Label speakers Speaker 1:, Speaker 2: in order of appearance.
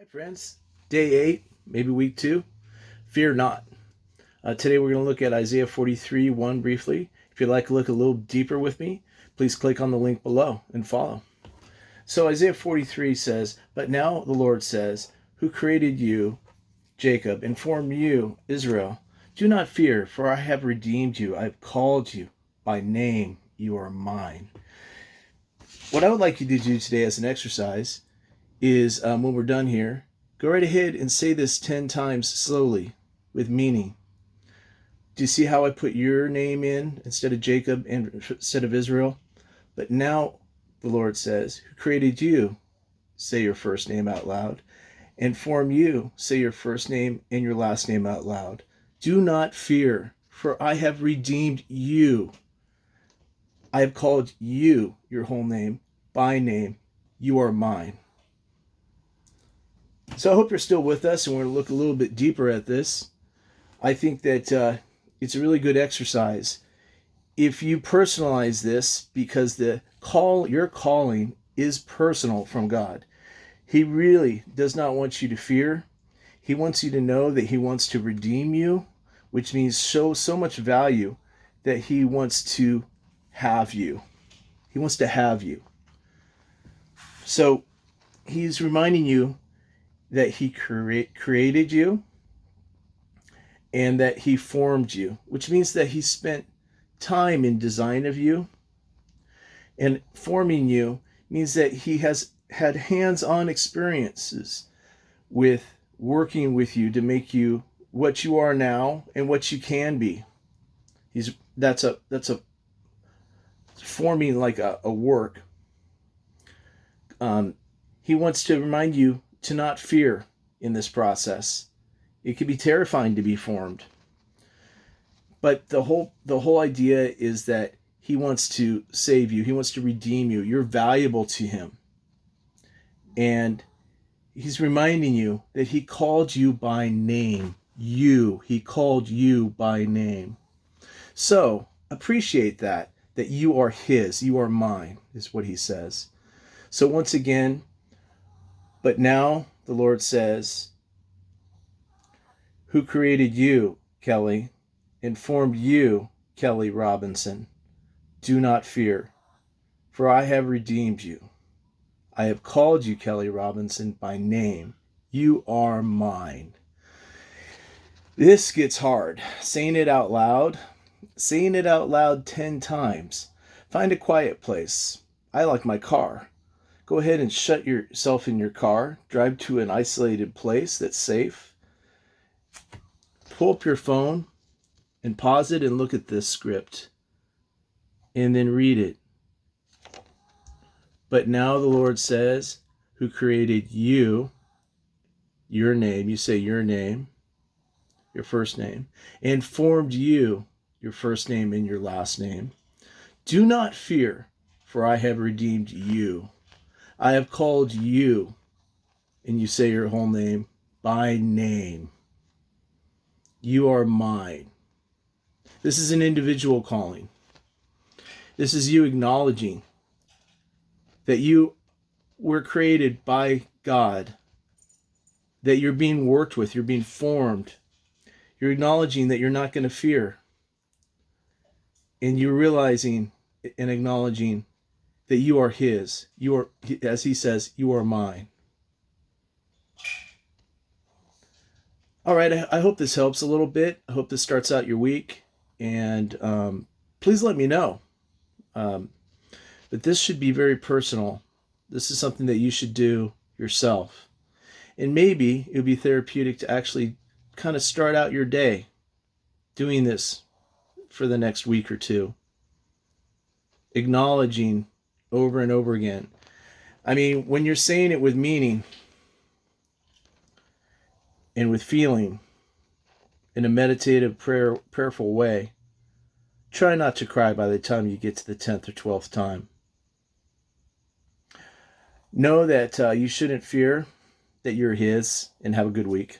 Speaker 1: Hi, friends. Day 8, maybe week 2. Fear not. Today we're going to look at Isaiah 43:1 briefly. If you'd like to look a little deeper with me, please click on the link below and follow. So Isaiah 43 says, "But now the Lord says, who created you, Jacob, and formed you, Israel, do not fear, for I have redeemed you. I have called you by name. You are mine." What I would like you to do today as an exercise is when we're done here, go right ahead and say this 10 times slowly with meaning. Do you see how I put your name in instead of Jacob and instead of Israel? But now the Lord says, who created you, say your first name out loud, and formed you, say your first name and your last name out loud. Do not fear, for I have redeemed you. I have called you, your whole name, by name. You are mine. So I hope you're still with us, and we're going to look a little bit deeper at this. I think that it's a really good exercise if you personalize this, because your calling is personal from God. He really does not want you to fear. He wants you to know that he wants to redeem you, which means show so much value that he wants to have you. He wants to have you. So he's reminding you that he created you and that he formed you, which means that he spent time in design of you. And forming you means that he has had hands-on experiences with working with you to make you what you are now and what you can be. That's a forming, like a work. He wants to remind you to not fear in this process. It can be terrifying to be formed. But the whole idea is that he wants to save you. He wants to redeem you. You're valuable to him. And he's reminding you that he called you by name. He called you by name. So appreciate that you are his, you are mine, is what he says. So once again, but now the Lord says, who created you, Kelly, and formed you, Kelly Robinson? Do not fear, for I have redeemed you. I have called you, Kelly Robinson, by name. You are mine. This gets hard. Saying it out loud 10 times. Find a quiet place. I like my car. Go ahead and shut yourself in your car. Drive to an isolated place that's safe. Pull up your phone and pause it and look at this script. And then read it. But now the Lord says, who created you, your name, you say your name, your first name, and formed you, your first name and your last name. Do not fear, for I have redeemed you. I have called you, and you say your whole name, by name. You are mine. This is an individual calling. This is you acknowledging that you were created by God, that you're being worked with, you're being formed. You're acknowledging that you're not going to fear. And you're realizing and acknowledging that you are his. You are, as he says, you are mine. All right, I hope this helps a little bit. I hope this starts out your week. And please let me know. But this should be very personal. This is something that you should do yourself. And maybe it would be therapeutic to actually kind of start out your day doing this for the next week or two. Acknowledging over and over again. I mean, when you're saying it with meaning and with feeling in a meditative, prayerful way, try not to cry by the time you get to the 10th or 12th time. Know that you shouldn't fear, that you're his, and have a good week.